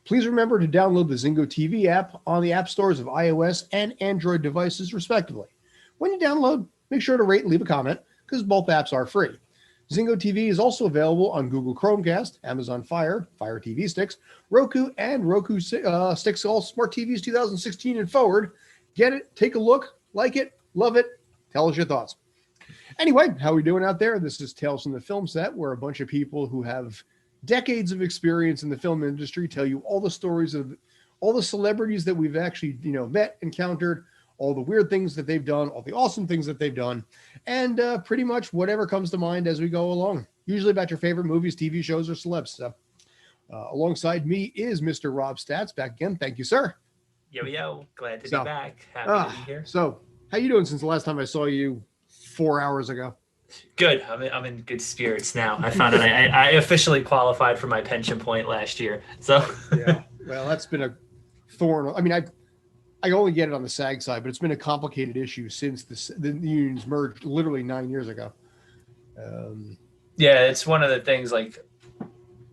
Please remember to download the Zingo TV app on the app stores of iOS and Android devices, respectively. When you download, make sure to rate and leave a comment because both apps are free. Zingo TV is also available on Google Chromecast, Amazon Fire, Fire TV sticks, Roku, and Roku sticks, all smart TVs 2016 and forward. Get it, take a look, like it, love it, tell us your thoughts. Anyway, how are we doing out there? This is Tales from the Film Set, where a bunch of people who have decades of experience in the film industry tell you all the stories of all the celebrities that we've actually, met, encountered, all the weird things that they've done, all the awesome things that they've done, and pretty much whatever comes to mind as we go along. Usually about your favorite movies, TV shows, or celebs. So, alongside me is Mr. Rob Stats. Back again. Thank you, sir. Yo, glad to be back. Happy to be here. So, how you doing since the last time I saw you 4 hours ago? Good. I'm in good spirits now. I found out I officially qualified for my pension point last year. So yeah, well, that's been a thorn. I mean, I only get it on the SAG side, but it's been a complicated issue since the unions merged literally 9 years ago. Yeah, it's one of the things like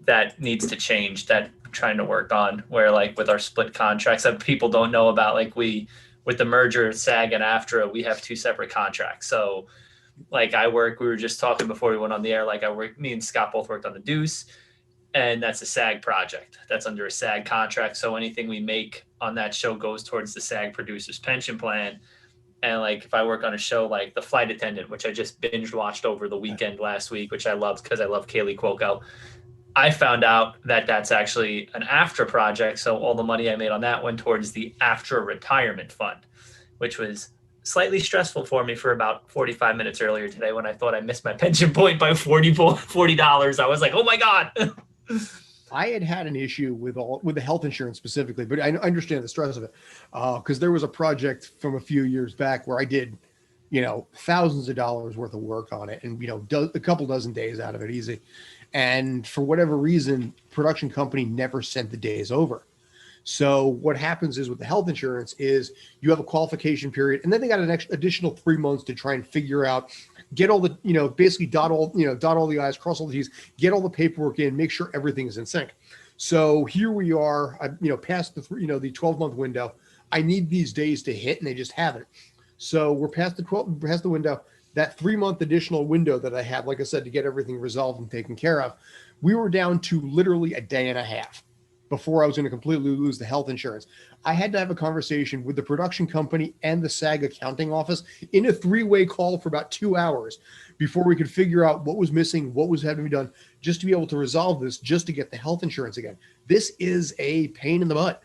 that needs to change that I'm trying to work on, where like with our split contracts that people don't know about, like with the merger of SAG and AFTRA, we have two separate contracts. So like we were just talking before we went on the air, like me and Scott both worked on The Deuce, and that's a SAG project. That's under a SAG contract. So anything we make on that show goes towards the SAG producer's pension plan. And like, if I work on a show like The Flight Attendant, which I just binge watched over the weekend last week, which I loved because I love Kaylee Cuoco, I found out that that's actually an AFTRA project. So all the money I made on that went towards the AFTRA retirement fund, which was slightly stressful for me for about 45 minutes earlier today when I thought I missed my pension point by $40. I was like, oh my God. I had an issue with the health insurance specifically, but I understand the stress of it because there was a project from a few years back where I did, thousands of dollars worth of work on it and, a couple dozen days out of it easy. And for whatever reason, production company never sent the days over. So what happens is with the health insurance is you have a qualification period, and then they got an additional 3 months to try and figure out, get all the, basically dot all the I's, cross all the T's, get all the paperwork in, make sure everything is in sync. So here we are, past the 12-month window. I need these days to hit, and they just haven't. So we're past the window. That 3-month additional window that I have, like I said, to get everything resolved and taken care of, we were down to literally a day and a half before I was going to completely lose the health insurance. I had to have a conversation with the production company and the SAG accounting office in a 3-way call for about 2 hours before we could figure out what was missing, what was having to be done, just to be able to resolve this, just to get the health insurance again. This is a pain in the butt.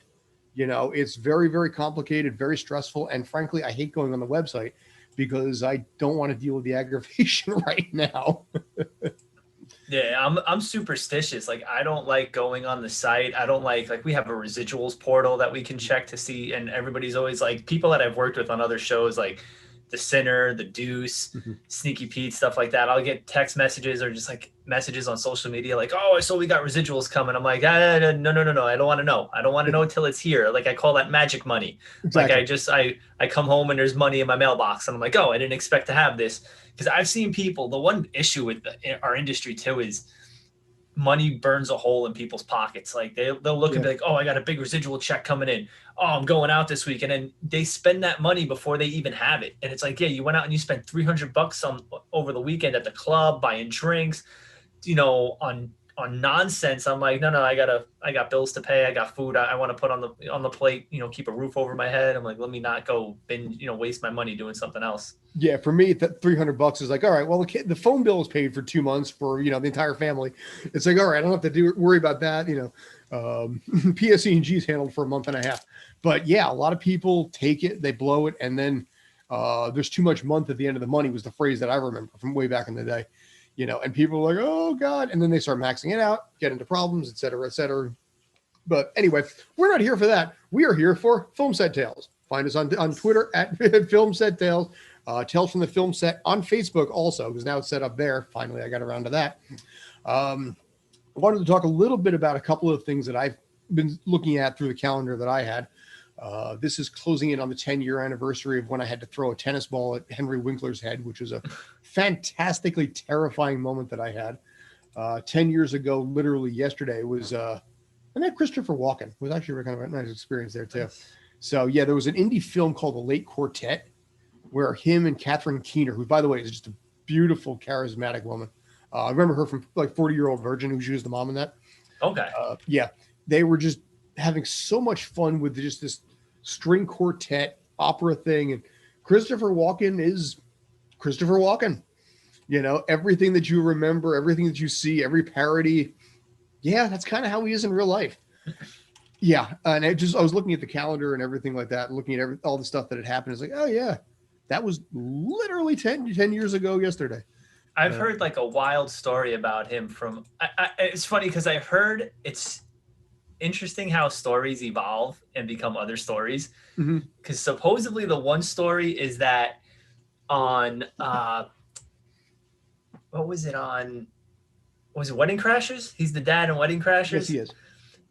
It's very, very complicated, very stressful. And frankly, I hate going on the website because I don't want to deal with the aggravation right now. Yeah, I'm superstitious. Like, I don't like going on the site. I don't like we have a residuals portal that we can check to see. And everybody's always like, people that I've worked with on other shows, like The Sinner, The Deuce, Sneaky Pete, stuff like that. I'll get text messages or just like messages on social media like, oh, I saw we got residuals coming. I'm like, no. I don't want to know. I don't want to know until it's here. Like, I call that magic money. Exactly. Like I come home and there's money in my mailbox and I'm like, oh, I didn't expect to have this. Because I've seen people, the one issue with our industry too is money burns a hole in people's pockets. Like they'll look and be like, oh, I got a big residual check coming in. Oh, I'm going out this week. And then they spend that money before they even have it. And it's like, yeah, you went out and you spent $300 over the weekend at the club, buying drinks, on nonsense. I'm like, no, I got bills to pay. I got food I want to put on the plate, keep a roof over my head. I'm like, let me not go waste my money doing something else. Yeah. For me, that $300 is like, all right, well, the phone bill is paid for 2 months for, the entire family. It's like, all right, I don't have to worry about that. PSE&G is handled for a month and a half, but yeah, a lot of people take it, they blow it. And then there's too much month at the end of the money was the phrase that I remember from way back in the day. And people are like, oh God. And then they start maxing it out, get into problems, et cetera, et cetera. But anyway, we're not here for that. We are here for Film Set Tales. Find us on Twitter at Film Set Tales, Tales from the Film Set on Facebook also, because now it's set up there. Finally, I got around to that. I wanted to talk a little bit about a couple of things that I've been looking at through the calendar that I had. This is closing in on the 10-year anniversary of when I had to throw a tennis ball at Henry Winkler's head, which was a fantastically terrifying moment that I had. 10 years ago, literally yesterday, was And that Christopher Walken was actually kind of a nice experience there too. So yeah, there was an indie film called The Late Quartet where him and Catherine Keener, who by the way is just a beautiful, charismatic woman. I remember her from like 40-Year-Old Virgin, who she was the mom in that. Okay. Yeah, they were just having so much fun with just this string quartet opera thing. And Christopher Walken is Christopher Walken. You know, everything that you remember, everything that you see, every parody. Yeah, that's kind of how he is in real life. Yeah. And I was looking at the calendar and everything like that, looking at all the stuff that had happened. It's like, oh, yeah, that was literally 10 years ago yesterday. I've heard like a wild story about him from, it's funny because I've heard it's interesting how stories evolve and become other stories. Because supposedly the one story is that on, what was it on? Was it Wedding Crashers? He's the dad in Wedding Crashers. Yes, he is.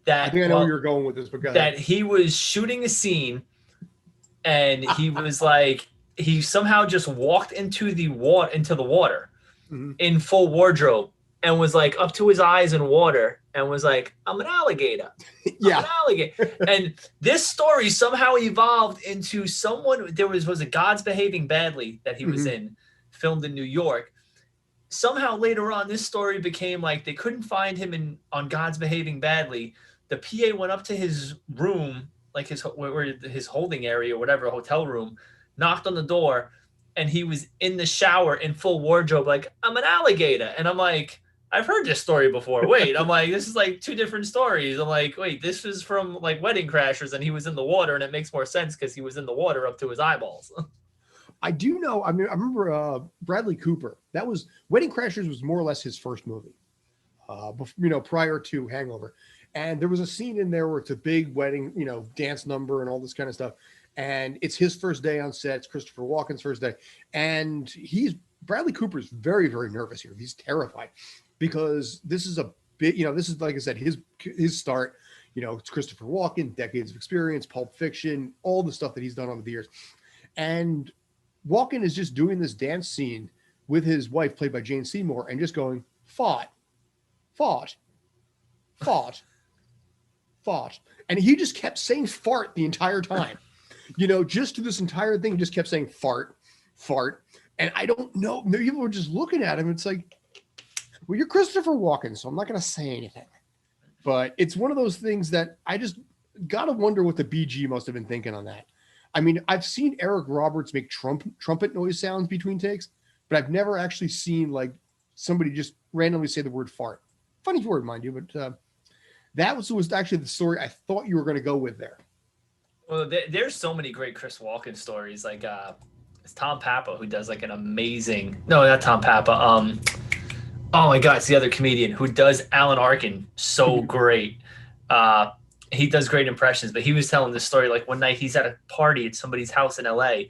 That, I think I know where you're going with this, but go ahead. That he was shooting a scene and he was like, he somehow just walked into the water in full wardrobe and was like up to his eyes in water and was like, I'm an alligator. Yeah. I'm an alligator. And this story somehow evolved into someone, there was a God's Behaving Badly that he was in, filmed in New York. Somehow later on, this story became like they couldn't find him on God's Behaving Badly. The PA went up to his room, like his holding area or whatever, hotel room, knocked on the door, and he was in the shower in full wardrobe, like, I'm an alligator. And I'm like, I've heard this story before. Wait, I'm like, this is like two different stories. I'm like, wait, this is from like Wedding Crashers, and he was in the water, and it makes more sense because he was in the water up to his eyeballs. I do know. I mean, I remember Bradley Cooper. That was Wedding Crashers was more or less his first movie, prior to Hangover. And there was a scene in there where it's a big wedding, dance number and all this kind of stuff. And it's his first day on set. It's Christopher Walken's first day. And Bradley Cooper is very, very nervous here. He's terrified because this is a bit, this is, like I said, his start. It's Christopher Walken, decades of experience, Pulp Fiction, all the stuff that he's done over the years. And Walken is just doing this dance scene with his wife, played by Jane Seymour, and just going, fought. And he just kept saying fart the entire time. Just to this entire thing, he just kept saying fart. And I don't know. People were just looking at him. It's like, well, you're Christopher Walken, so I'm not going to say anything. But it's one of those things that I just got to wonder what the BG must have been thinking on that. I mean, I've seen Eric Roberts make trumpet noise sounds between takes, but I've never actually seen like somebody just randomly say the word fart. Funny word, mind you, but that was actually the story I thought you were going to go with there. Well, there's so many great Chris Walken stories. Like it's Tom Papa who does like an amazing. No, not Tom Papa. Oh my God, it's the other comedian who does Alan Arkin so great. He does great impressions, but he was telling this story like one night he's at a party at somebody's house in LA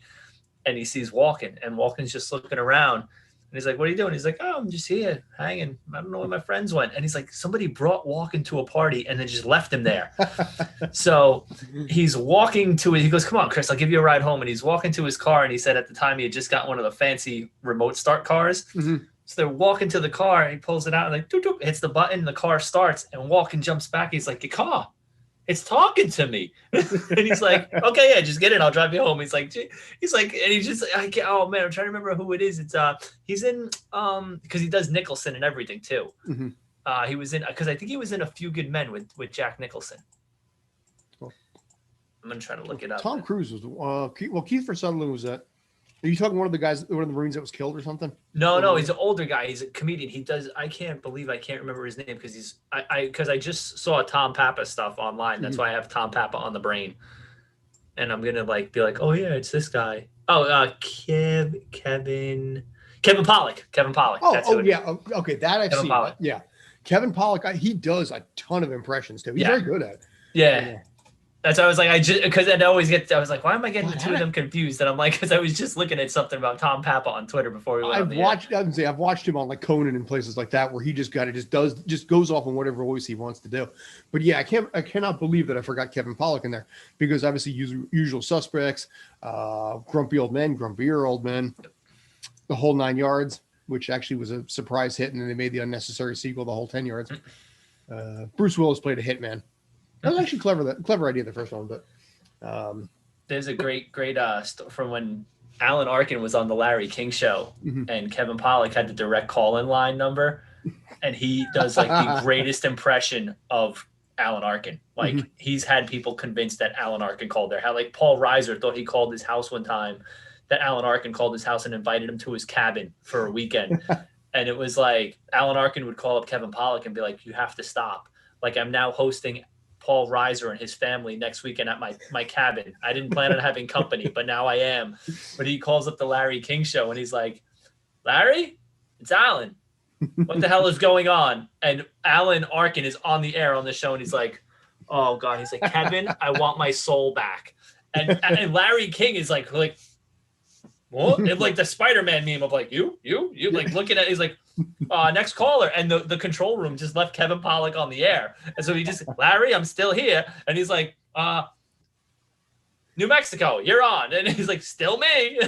and he sees Walken, and Walken's just looking around. And he's like, what are you doing? He's like, oh, I'm just here hanging. I don't know where my friends went. And he's like, somebody brought Walken to a party and then just left him there. So he's walking to it. He goes, come on, Chris, I'll give you a ride home. And he's walking to his car. And he said at the time he had just got one of the fancy remote start cars. So they're walking to the car and he pulls it out and like, doop, doop, hits the button. The car starts and Walken jumps back. He's like, your car, it's talking to me. And he's like, okay, yeah, just get in. I'll drive you home. He's like, and he's just, oh man, I'm trying to remember who it is. It's, he's in, because he does Nicholson and everything too. He was in, because I think he was in A Few Good Men with Jack Nicholson. Cool. I'm going to try to look it up. Tom Cruise was, Kiefer Sutherland was that. Are you talking one of the Marines that was killed or something? No, he's an older guy. He's a comedian. He does. I can't remember his name because I just saw Tom Papa stuff online. That's why I have Tom Papa on the brain, and I'm gonna be like, oh yeah, it's this guy. Oh, Kevin Pollak. Kevin Pollak. Oh yeah. Okay, that I've seen. Pollak. Yeah, Kevin Pollak. He does a ton of impressions too. He's very good at it. Yeah. That's why I was like, because I was like, why am I getting the two of them confused? And I'm like, because I was just looking at something about Tom Papa on Twitter before we went on the air. I've watched him on like Conan and places like that where he just goes off on whatever voice he wants to do. But yeah, I cannot believe that I forgot Kevin Pollak in there because obviously Usual Suspects, Grumpy Old Men, Grumpier Old Men, the whole 9 yards, which actually was a surprise hit, and then they made the unnecessary sequel, The Whole 10 Yards. Bruce Willis played a hitman. That was actually clever idea, the first one, but There's a great from when Alan Arkin was on the Larry King show, and Kevin Pollak had the direct call-in line number, and he does like the greatest impression of Alan Arkin. Like he's had people convinced that Alan Arkin called there. How like Paul Reiser thought he called his house one time, that Alan Arkin called his house and invited him to his cabin for a weekend. And it was like Alan Arkin would call up Kevin Pollak and be like, "You have to stop. Like I'm now hosting Paul Reiser and his family next weekend at my cabin. I didn't plan on having company, but now I am." But he calls up the Larry King show and he's like, "Larry, it's Alan. What the hell is going on?" And Alan Arkin is on the air on the show and he's like, "Oh God." He's like, "Kevin, I want my soul back." And Larry King is like, what? It's like the Spider-Man meme of like, you like looking at, he's like, "Next caller." And the control room just left Kevin Pollak on the air. And so he just, "Larry, I'm still here." And he's like, "New Mexico, you're on." And he's like, "Still me."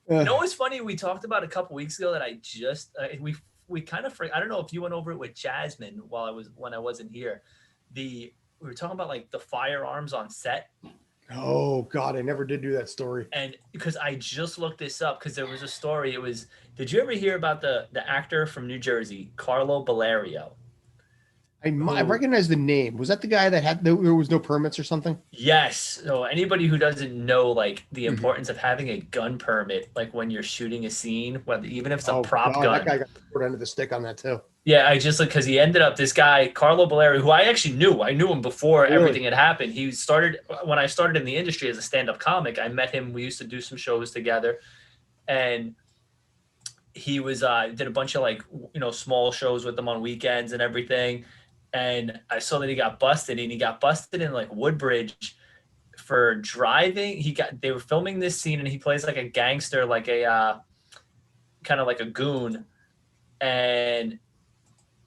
You know what's funny? We talked about a couple weeks ago that I just, we kind of, I don't know if you went over it with Jasmine when I wasn't here. We were talking about like the firearms on set. Oh God, I never did do that story. And because I just looked this up, because there was a story. Did you ever hear about the actor from New Jersey, Carlo Balerio? I recognize the name. Was that the guy that there was no permits or something? Yes. So anybody who doesn't know like the importance of having a gun permit, like when you're shooting a scene, whether even if it's a prop gun. That guy got the short end of the stick on that too. Yeah, I just because he ended up, this guy Carlo Balerio, who I actually knew. I knew him before everything had happened. He started when I started in the industry as a stand-up comic. I met him. We used to do some shows together, and he was did a bunch of like small shows with them on weekends and everything. And I saw that he got busted, and he got busted in like Woodbridge for driving. They were filming this scene, and he plays like a gangster, like a kind of like a goon, and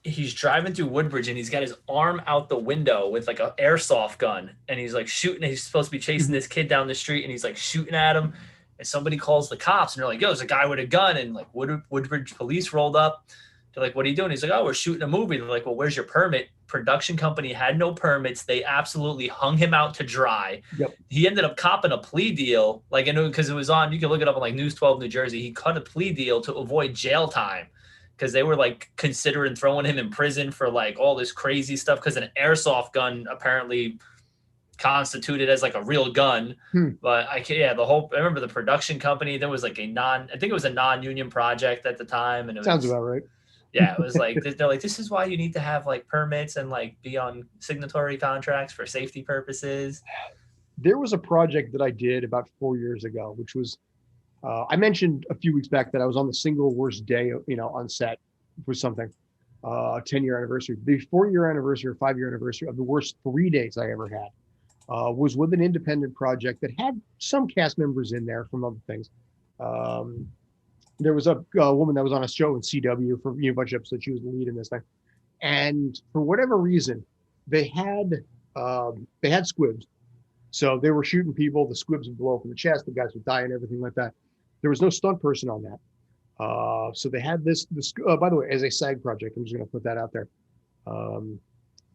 he's driving through Woodbridge, and he's got his arm out the window with like an airsoft gun, and he's like shooting. He's supposed to be chasing this kid down the street, and he's like shooting at him. And somebody calls the cops, and they're like, "Yo, there's a guy with a gun." And like Woodbridge police rolled up. They're like, "What are you doing?" He's like, "Oh, we're shooting a movie." They're like, "Well, where's your permit?" Production company had no permits. They absolutely hung him out to dry. Yep. He ended up copping a plea deal, like, because it was on, you can look it up on like News 12 New Jersey. He cut a plea deal to avoid jail time, because they were like considering throwing him in prison for like all this crazy stuff, because an airsoft gun apparently constituted as like a real gun. But I remember the production company, there was like I think it was a non-union project at the time, and it sounds about right. Yeah, it was like they're like, "This is why you need to have like permits and like be on signatory contracts for safety purposes." There was a project that I did about 4 years ago, which was I mentioned a few weeks back that I was on the single worst day, on set for something, 10-year anniversary. The 4-year anniversary or 5-year anniversary of the worst 3 days I ever had was with an independent project that had some cast members in there from other things. There was a woman that was on a show in CW for a bunch of episodes. She was the lead in this thing, and for whatever reason, they had squibs. So they were shooting people. The squibs would blow up in the chest. The guys would die and everything like that. There was no stunt person on that. So they had this. By the way, as a SAG project, I'm just going to put that out there.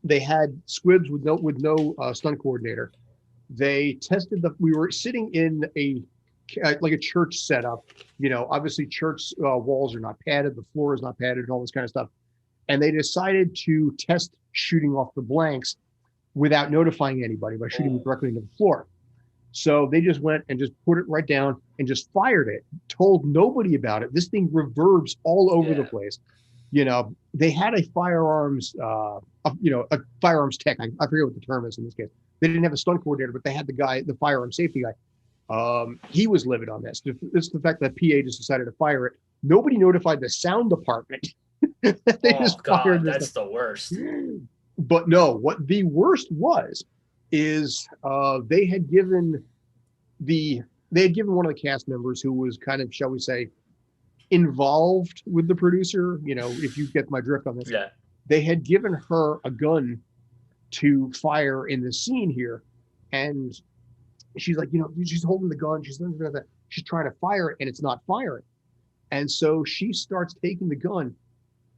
They had squibs with no stunt coordinator. They tested we were sitting in like a church setup, obviously church walls are not padded, the floor is not padded, and all this kind of stuff. And they decided to test shooting off the blanks without notifying anybody by shooting directly into the floor. So they just went and just put it right down and just fired it, told nobody about it. This thing reverbs all over the place. They had a firearms, a firearms tech. I forget what the term is in this case. They didn't have a stunt coordinator, but they had the firearm safety guy. He was livid on this. It's the fact that PA just decided to fire it. Nobody notified the sound department. That's the worst. But no, what the worst is they had given one of the cast members who was kind of, shall we say, involved with the producer. If you get my drift on this, they had given her a gun to fire in the scene here, and she's like, she's holding the gun. She's trying to fire it, and it's not firing. And so she starts taking the gun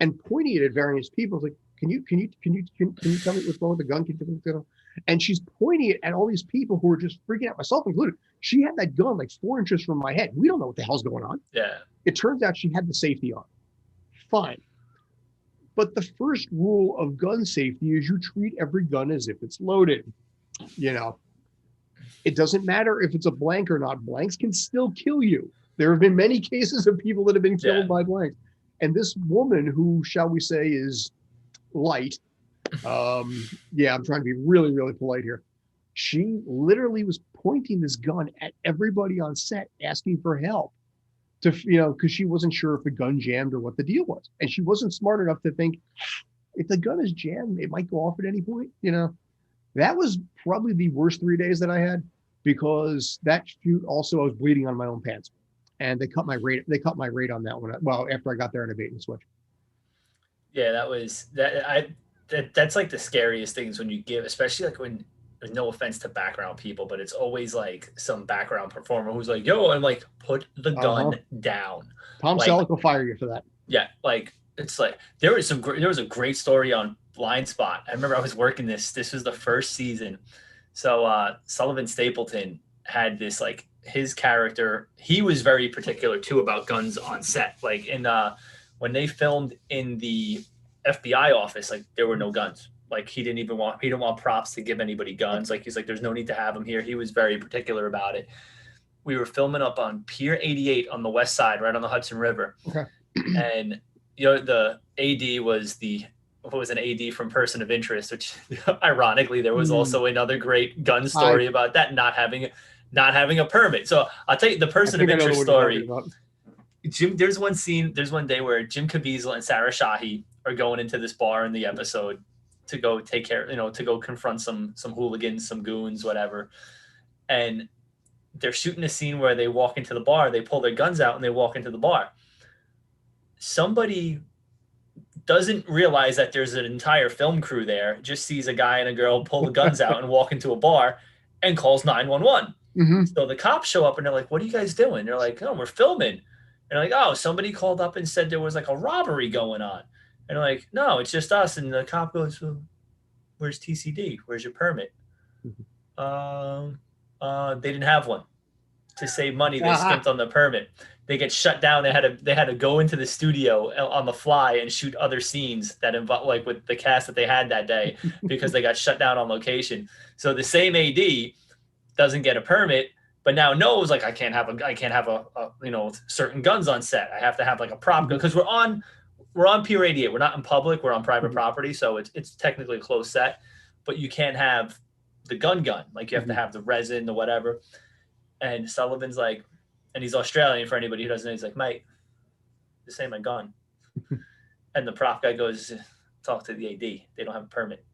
and pointing it at various people. It's like, can you tell me what's wrong with the gun? Can you tell me?" And she's pointing it at all these people who are just freaking out, myself included. She had that gun like 4 inches from my head. We don't know what the hell's going on. Yeah. It turns out she had the safety on. Fine. But the first rule of gun safety is you treat every gun as if it's loaded. You know, it doesn't matter if it's a blank or not. Blanks can still kill you. There have been many cases of people that have been killed by blanks. And this woman who, shall we say, is light. Yeah, I'm trying to be really, really polite here. She literally was pointing this gun at everybody on set, asking for help because she wasn't sure if the gun jammed or what the deal was. And she wasn't smart enough to think if the gun is jammed, it might go off at any point. That was probably the worst 3 days that I had, because that shoot also, I was bleeding on my own pants, and they cut my rate. They cut my rate on that one. Well, after I got there in a bait and switch. Yeah, that's like the scariest things when you give, especially like when, no offense to background people, but it's always like some background performer who's like, yo, I'm like, put the gun down. Tom Selleck will fire you for that. Yeah. Like, it's like, there was a great story on Blind Spot. I remember I was working this was the first season. So Sullivan Stapleton had this, like, his character, he was very particular too about guns on set. Like when they filmed in the FBI office, like there were no guns. Like he didn't want props to give anybody guns. Like he's like, there's no need to have them here. He was very particular about it. We were filming up on Pier 88 on the west side, right on the Hudson River. Okay. And the AD was an AD from Person of Interest, which ironically there was also another great gun story about that not having a permit. So I'll tell you the Person of Interest story. There's one day where Jim Caviezel and Sarah Shahi are going into this bar in the episode to go take care, to go confront some hooligans, some goons, whatever. And they're shooting a scene where they walk into the bar, they pull their guns out and they walk into the bar. Somebody doesn't realize that there's an entire film crew there, just sees a guy and a girl pull the guns out and walk into a bar and calls 911. Mm-hmm. So the cops show up and they're like, what are you guys doing? They're like, oh, we're filming. And they're like, oh, somebody called up and said there was like a robbery going on. And they're like, no, it's just us. And the cop goes, well, where's TCD? Where's your permit? They didn't have one. To save money, they skimped on the permit. They get shut down. They had to go into the studio on the fly and shoot other scenes that involve, like with the cast that they had that day, because they got shut down on location. So the same AD doesn't get a permit, but now knows like I can't have a certain guns on set. I have to have like a prop gun, because we're on Pier 88. We're not in public. We're on private property, so it's technically a closed set. But you can't have the gun. Like you have to have the resin, the whatever. And Sullivan's like, and he's Australian for anybody who doesn't know. He's like, mate, this ain't my gun. And the prop guy goes, talk to the AD. They don't have a permit.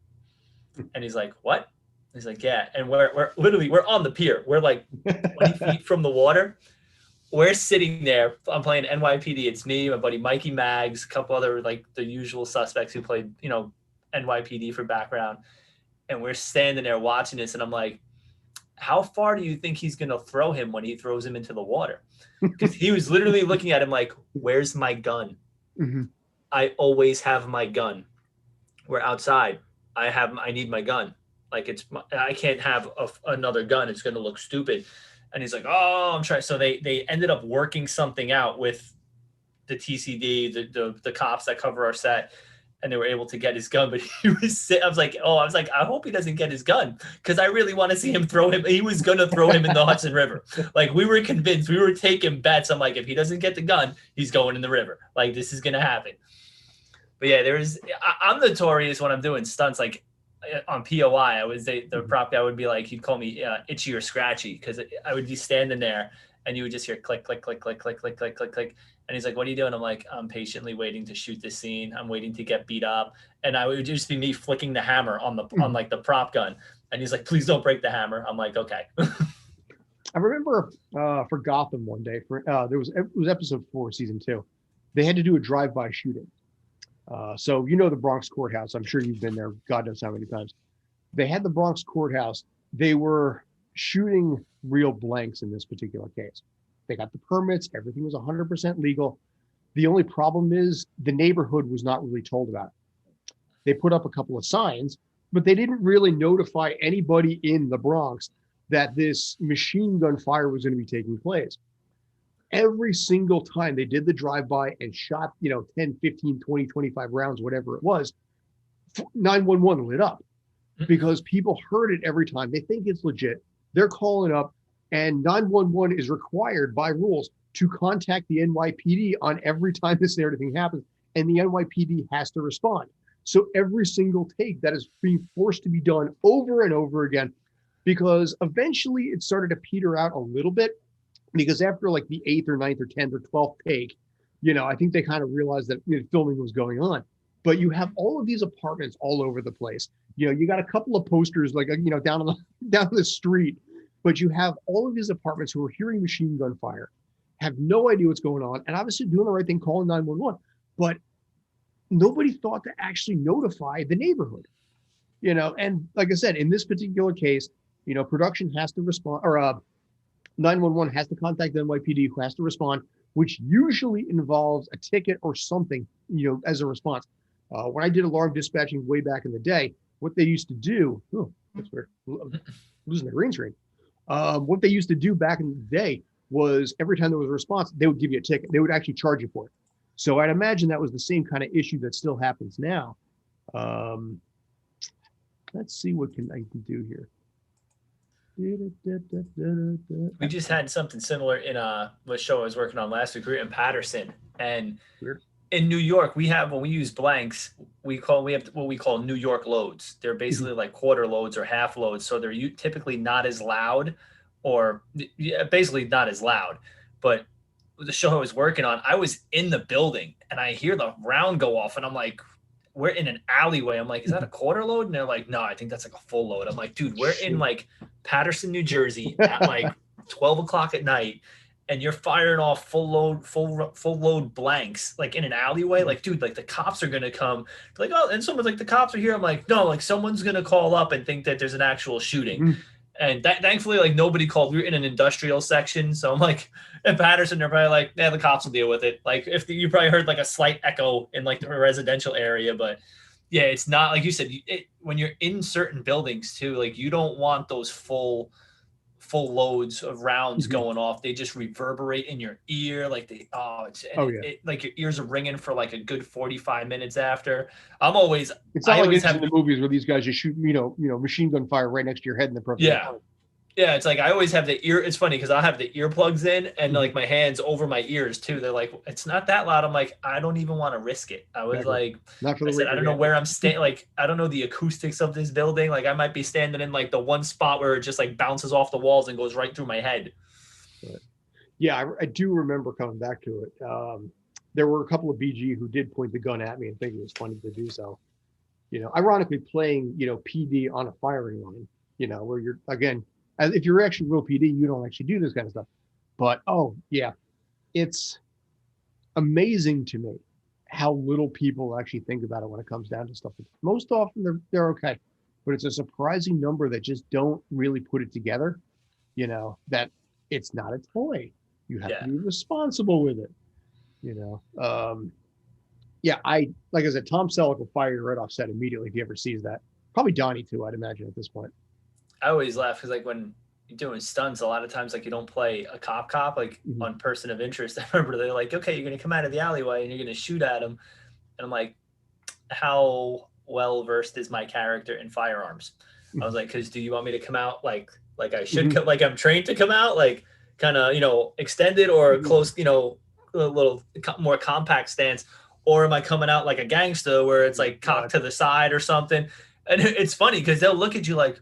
And he's like, what? He's like, yeah. And we're literally on the pier. We're like 20 feet from the water. We're sitting there. I'm playing NYPD. It's me, my buddy Mikey Maggs, a couple other like the usual suspects who played, NYPD for background. And we're standing there watching this. And I'm like, how far do you think he's going to throw him when he throws him into the water? Because he was literally looking at him like, where's my gun? Mm-hmm. I always have my gun. We're outside. I need my gun. Like I can't have another gun. It's going to look stupid. And he's like, oh, I'm trying. So they ended up working something out with the TCD, the cops that cover our set. And they were able to get his gun, but I was like, I hope he doesn't get his gun, because I really want to see him throw him. He was going to throw him in the Hudson River. Like we were convinced, we were taking bets. I'm like, if he doesn't get the gun, he's going in the river. Like this is going to happen. But yeah, I'm notorious when I'm doing stunts, like on POI, the prop guy would be like, he'd call me Itchy or Scratchy, because I would be standing there and you would just hear click, click, click, click, click, click, click, click, click. And he's like, what are you doing? I'm like, I'm patiently waiting to shoot this scene. I'm waiting to get beat up. And I would just be me flicking the hammer on like the prop gun. And he's like, please don't break the hammer. I'm like, okay. I remember for Gotham one day, it was episode 4, season 2. They had to do a drive-by shooting. So the Bronx courthouse. I'm sure you've been there God knows how many times. They had the Bronx courthouse. They were shooting real blanks in this particular case. They got the permits. Everything was 100% legal. The only problem is the neighborhood was not really told about it. They put up a couple of signs, but they didn't really notify anybody in the Bronx that this machine gun fire was going to be taking place. Every single time they did the drive-by and shot, 10, 15, 20, 25 rounds, whatever it was, 911 lit up because people heard it every time. They think it's legit. They're calling up, and 911 is required by rules to contact the NYPD on every time this sort of thing happens, and the NYPD has to respond. So every single take that is being forced to be done over and over again, because eventually it started to peter out a little bit, because after like the 8th or 9th or 10th or 12th take, I think they kind of realized that filming was going on. But you have all of these apartments all over the place. You got a couple of posters like down the street, but you have all of these apartments who are hearing machine gun fire, have no idea what's going on, and obviously doing the right thing, calling 911. But nobody thought to actually notify the neighborhood. And like I said, in this particular case, production has to respond, or 911 has to contact the NYPD, who has to respond, which usually involves a ticket or something, as a response. When I did alarm dispatching way back in the day, what they used to do, that's weird, losing the green screen. What they used to do back in the day was every time there was a response, they would give you a ticket. They would actually charge you for it. So I'd imagine that was the same kind of issue that still happens now. Let's see what I can do here. We just had something similar in a show I was working on last week. We were in Patterson, and in New York, when we use blanks, we have what we call New York loads. They're basically like quarter loads or half loads, so they're typically not as loud, or basically not as loud. But the show I was working on, I was in the building and I hear the round go off, and I'm like, we're in an alleyway. I'm like, is that a quarter load? And they're like, no, I think that's like a full load. I'm like, dude, we're in like Patterson, New Jersey at like 12 o'clock at night, and you're firing off full load blanks like in an alleyway. Like, dude, like the cops are gonna come. Like, oh, and someone's like, the cops are here. I'm like, no, like someone's gonna call up and think that there's an actual shooting. And thankfully, like nobody called. We were in an industrial section, so I'm like, in Patterson, they're probably like, yeah, the cops will deal with it. Like, you probably heard like a slight echo in like the residential area, but yeah, it's not like you said. When you're in certain buildings too, like you don't want those full loads of rounds going off. They just reverberate in your ear, like like your ears are ringing for like a good 45 minutes after. It's not like it's in the movies where these guys just shoot, machine gun fire right next to your head in the perfect time. Yeah, it's like I always have the ear. It's funny because I'll have the earplugs in and like my hands over my ears too. They're like, it's not that loud. I'm like, I don't even want to risk it. I was like, I don't know where I'm standing. Like, I don't know the acoustics of this building. Like, I might be standing in like the one spot where it just like bounces off the walls and goes right through my head. But, yeah, I do remember coming back to it. There were a couple of BG who did point the gun at me and think it was funny to do so. Ironically playing, PD on a firing line, where you're, again, if you're actually real PD, you don't actually do this kind of stuff. But, it's amazing to me how little people actually think about it when it comes down to stuff. Most often they're okay, but it's a surprising number that just don't really put it together, that it's not a toy. You have to be responsible with it, like I said, Tom Selleck will fire you right off set immediately if he ever sees that. Probably Donnie too, I'd imagine at this point. I always laugh because like when you're doing stunts, a lot of times like you don't play a cop like on Person of Interest. I remember they're like, okay, you're gonna come out of the alleyway and you're gonna shoot at him, and I'm like, how well versed is my character in firearms? I was like, because do you want me to come out like I should come, like I'm trained to come out, like kind of extended or close, a little more compact stance, or am I coming out like a gangster where it's like cocked to the side or something? And it's funny because they'll look at you like,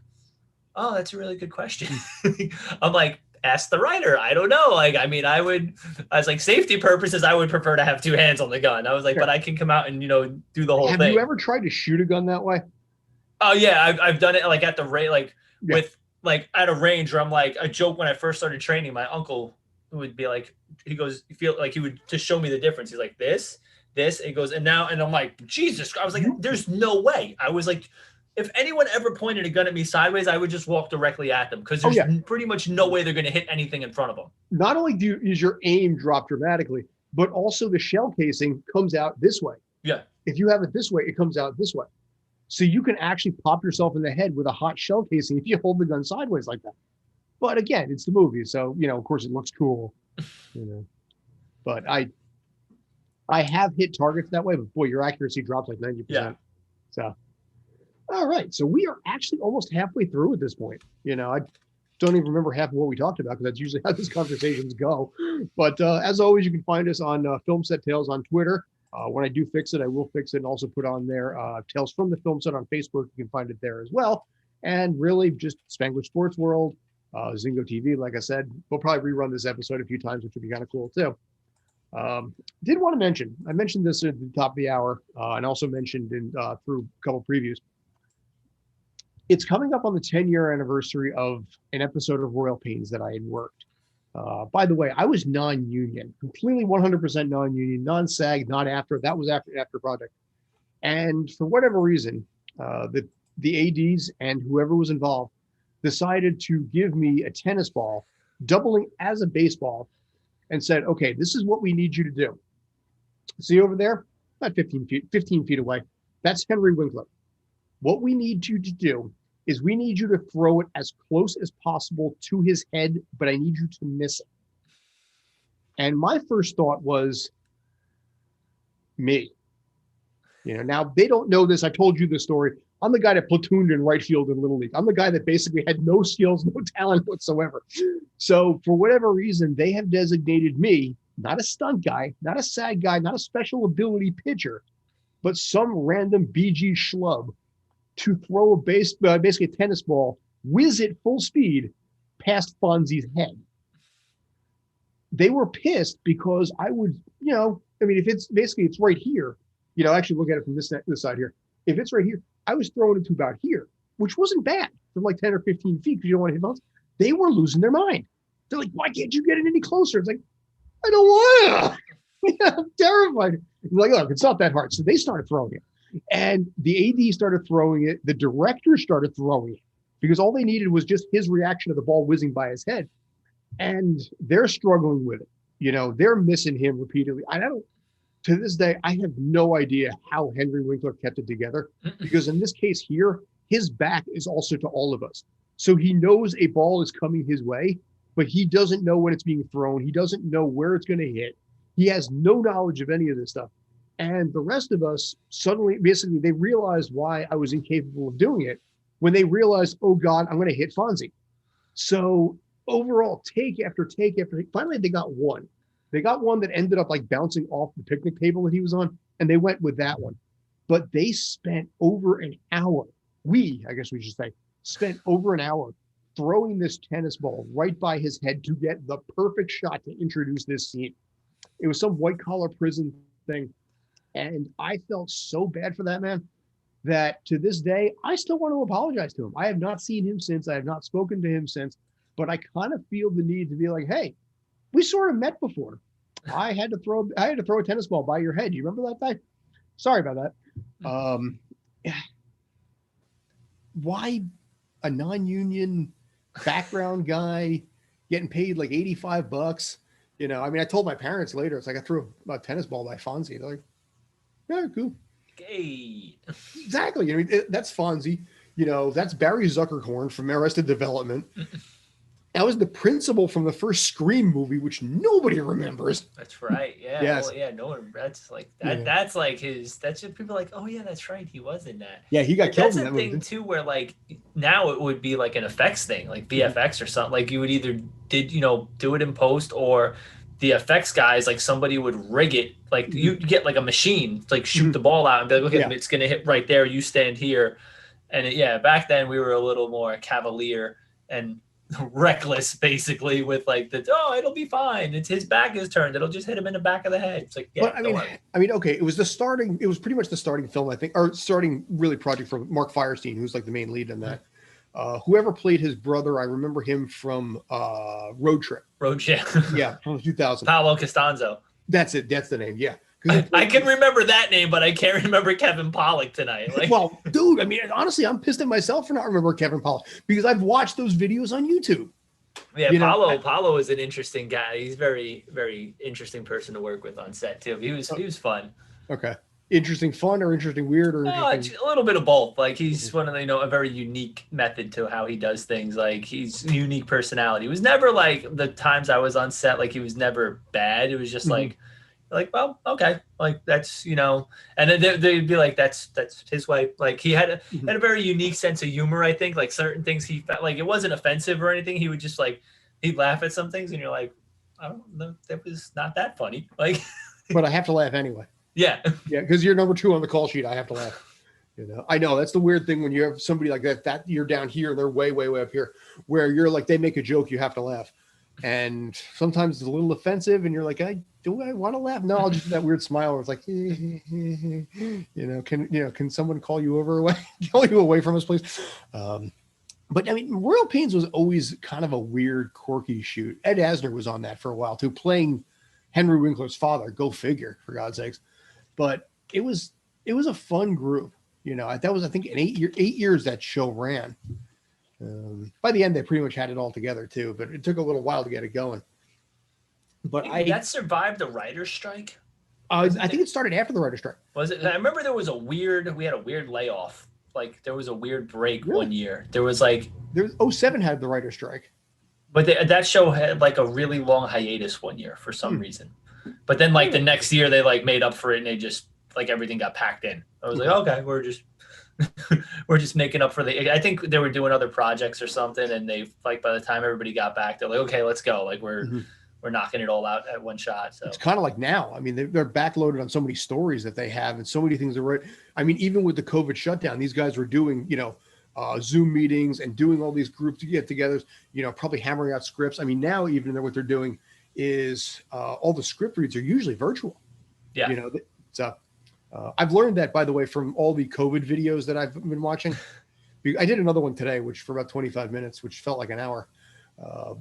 oh, that's a really good question. I'm like, ask the writer. I don't know. Like, I mean, I was like, safety purposes, I would prefer to have two hands on the gun. I was like, but I can come out and, do the whole thing. Have you ever tried to shoot a gun that way? Oh yeah. I've done it like at the rate, with like at a range where I'm like, a joke when I first started training, my uncle would be like, he goes, you feel like he would just show me the difference. He's like, this, it goes, and I'm like, Jesus. I was like, there's no way. I was like, if anyone ever pointed a gun at me sideways, I would just walk directly at them because there's pretty much no way they're going to hit anything in front of them. Not only is your aim drop dramatically, but also the shell casing comes out this way. Yeah. If you have it this way, it comes out this way. So you can actually pop yourself in the head with a hot shell casing if you hold the gun sideways like that. But again, it's the movie, so of course it looks cool. But I have hit targets that way, but boy, your accuracy drops like 90%. Yeah. So all right, so we are actually almost halfway through at this point. I don't even remember half of what we talked about because that's usually how these conversations go. But as always, you can find us on Film Set Tales on Twitter. When I do fix it, I will fix it and also put on there Tales from the Film Set on Facebook. You can find it there as well. And really just Spanglish Sports World, Zingo TV. Like I said, we'll probably rerun this episode a few times, which would be kind of cool too. Did want to mention, I mentioned this at the top of the hour and also mentioned in through a couple previews. It's coming up on the 10-year anniversary of an episode of Royal Pains that I had worked. By the way, I was non-union, completely 100% non-union, non-SAG, not after. That was after project. And for whatever reason, the ADs and whoever was involved decided to give me a tennis ball, doubling as a baseball, and said, okay, this is what we need you to do. See over there, about 15 feet away. That's Henry Winkler. What we need you to do is we need you to throw it as close as possible to his head, but I need you to miss it. And my first thought was me. Now they don't know this. I told you the story. I'm the guy that platooned in right field in Little League. I'm the guy that basically had no skills, no talent whatsoever. So for whatever reason, they have designated me, not a stunt guy, not a SAG guy, not a special ability pitcher, but some random BG schlub to throw basically a tennis ball, whiz it full speed past Fonzie's head. They were pissed because I would, if it's right here, actually look at it from this side here. If it's right here, I was throwing it to about here, which wasn't bad from like 10 or 15 feet because you don't want to hit bounce. They were losing their mind. They're like, why can't you get it any closer? It's like, I don't want to. I'm terrified. I'm like, look, it's not that hard. So they started throwing it. And the AD started throwing it. The director started throwing it because all they needed was just his reaction to the ball whizzing by his head. And they're struggling with it. They're missing him repeatedly. To this day, I have no idea how Henry Winkler kept it together because in this case here, his back is also to all of us. So he knows a ball is coming his way, but he doesn't know when it's being thrown. He doesn't know where it's going to hit. He has no knowledge of any of this stuff. And the rest of us suddenly, basically, they realized why I was incapable of doing it when they realized, oh God, I'm going to hit Fonzie. So overall, take after take after take, finally they got one. They got one that ended up like bouncing off the picnic table that he was on, and they went with that one. But they spent over an hour, I guess we should say, spent over an hour throwing this tennis ball right by his head to get the perfect shot to introduce this scene. It was some white collar prison thing. And I felt so bad for that man that to this day, I still want to apologize to him. I have not seen him since. I have not spoken to him since, but I kind of feel the need to be like, hey, we sort of met before. I had to throw a tennis ball by your head. You remember that guy? Sorry about that. Why a non-union background guy getting paid like $85? I told my parents later, it's like I threw a tennis ball by Fonzie. They're like, yeah, cool. Hey. Exactly. That's Fonzie. That's Barry Zuckerhorn from Arrested Development. That was the principal from the first Scream movie, which nobody remembers. That's right. Yeah. Yes. Well, yeah. No one. That's like that. Yeah. That's like his. That's just people like. Oh yeah, that's right. He was in that. Yeah, he got killed. That's in that movie. Thing too, where like now it would be like an effects thing, like VFX or something. Like you would either do it in post or the effects guys, like somebody would rig it. Like you'd get like a machine, like shoot the ball out and be like, okay, it's gonna hit right there. You stand here, and back then we were a little more cavalier and reckless basically with like it'll be fine, it's his back is turned, it'll just hit him in the back of the head. It's like okay, it was pretty much the starting film, I think, or starting really project for Mark Firestein, who's like the main lead in that. Whoever played his brother, I remember him from Road Trip. Yeah, from 2000. Paolo Costanzo. That's it. That's the name. Yeah. I can remember that name, but I can't remember Kevin Pollak tonight. Like, well, dude, honestly, I'm pissed at myself for not remembering Kevin Pollak because I've watched those videos on YouTube. Yeah, Paulo is an interesting guy. He's very, very interesting person to work with on set too. He was fun. Okay. Interesting fun or interesting weird or interesting? A little bit of both. Like he's one of the, a very unique method to how he does things. Like he's a unique personality. It was never like the times I was on set, like he was never bad. It was just like, well, okay, like that's, and then they'd be like, that's his way. Like he had a very unique sense of humor. I think like certain things he felt like it wasn't offensive or anything. He would just like, he'd laugh at some things and you're like, I don't know, that was not that funny. Like, but I have to laugh anyway. Yeah. Yeah. Cause you're number 2 on the call sheet. I have to laugh, I know that's the weird thing when you have somebody like that you're down here, they're way, way, way up here where you're like, they make a joke, you have to laugh. And sometimes it's a little offensive and you're like, do I want to laugh? No, I'll just do that weird smile where it's like, can someone call you away from us, please? But I mean, Royal Pains was always kind of a weird, quirky shoot. Ed Asner was on that for a while too, playing Henry Winkler's father. Go figure, for God's sakes. But it was a fun group. That was, I think, in 8 years that show ran. By the end, they pretty much had it all together too, but it took a little while to get it going. But that survived the writer's strike. I think it started after the writer's strike. Was it? I remember we had a weird layoff. Like there was a weird break one year. There was 07 had the writer's strike. But that show had like a really long hiatus one year for some reason. But then like the next year they like made up for it and they just like everything got packed in. I was like, okay, we're just making up for I think they were doing other projects or something. And they like, by the time everybody got back, they're like, okay, let's go. Like we're knocking it all out at one shot. So it's kind of like now. I mean, they're backloaded on so many stories that they have and so many things to write. I mean, even with the COVID shutdown, these guys were doing, Zoom meetings and doing all these group get-togethers, probably hammering out scripts. I mean, now even what they're doing is all the script reads are usually virtual. Yeah. So I've learned that, by the way, from all the COVID videos that I've been watching. I did another one today, which for about 25 minutes, which felt like an hour.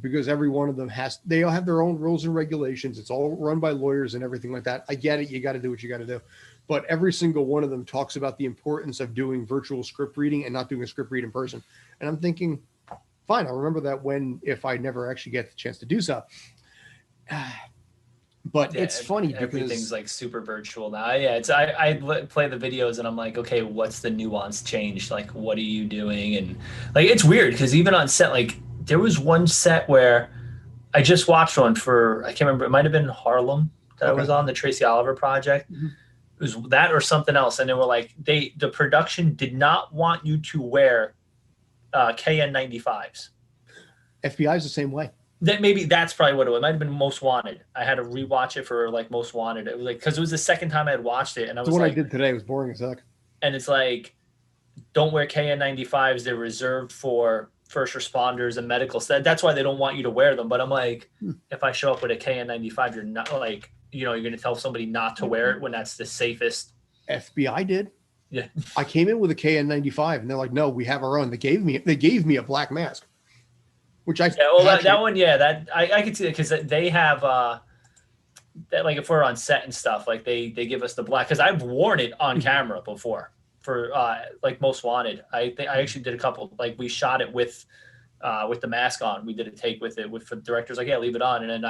Because every one of them they all have their own rules and regulations. It's all run by lawyers and everything like that. I get it. You got to do what you got to do. But every single one of them talks about the importance of doing virtual script reading and not doing a script read in person. And I'm thinking, fine, I'll remember that if I never actually get the chance to do so. But it's funny because everything's like super virtual now. Yeah, I play the videos and I'm like, okay, what's the nuance change? Like, what are you doing? And like, it's weird because even on set, like there was one set where I just watched one for, I can't remember, it might've been Harlem that I was on, the Tracy Oliver project. It was that or something else. And they were like, the production did not want you to wear KN95s. FBI is the same way. That's probably what it was. It might have been Most Wanted. I had to rewatch it for like Most Wanted. It was like, because it was the second time I had watched it, and I was the one like, I did today was boring as heck. And it's like, don't wear KN95s. They're reserved for first responders and medical staff. That's why they don't want you to wear them. But I'm like, if I show up with a KN95, you're not like, you're going to tell somebody not to wear it when that's the safest. FBI did. Yeah. I came in with a KN95 and they're like, no, we have our own. They gave me a black mask, which I, that one. Yeah. That I could see it because they have, that like if we're on set and stuff, like they give us the black, cause I've worn it on camera before for like Most Wanted. I think I actually did a couple, like we shot it with the mask on. We did a take with it for the directors, like, yeah, leave it on. And then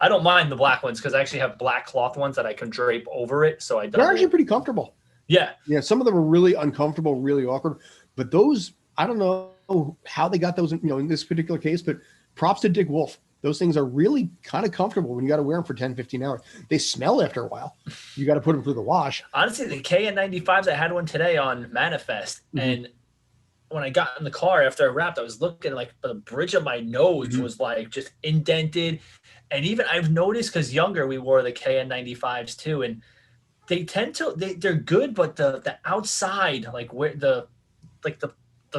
I don't mind the black ones because I actually have black cloth ones that I can drape over it. So they're actually pretty comfortable. Yeah. Yeah. Some of them are really uncomfortable, really awkward, but those, I don't know how they got those, in this particular case, but props to Dick Wolf. Those things are really kind of comfortable when you got to wear them for 10, 15 hours. They smell after a while. You got to put them through the wash. Honestly, the KN95s, I had one today on Manifest. And when I got in the car after I wrapped, I was looking like the bridge of my nose was like just indented. And even I've noticed because younger, we wore the KN95s too. And they tend to, they're good, but the outside, like where the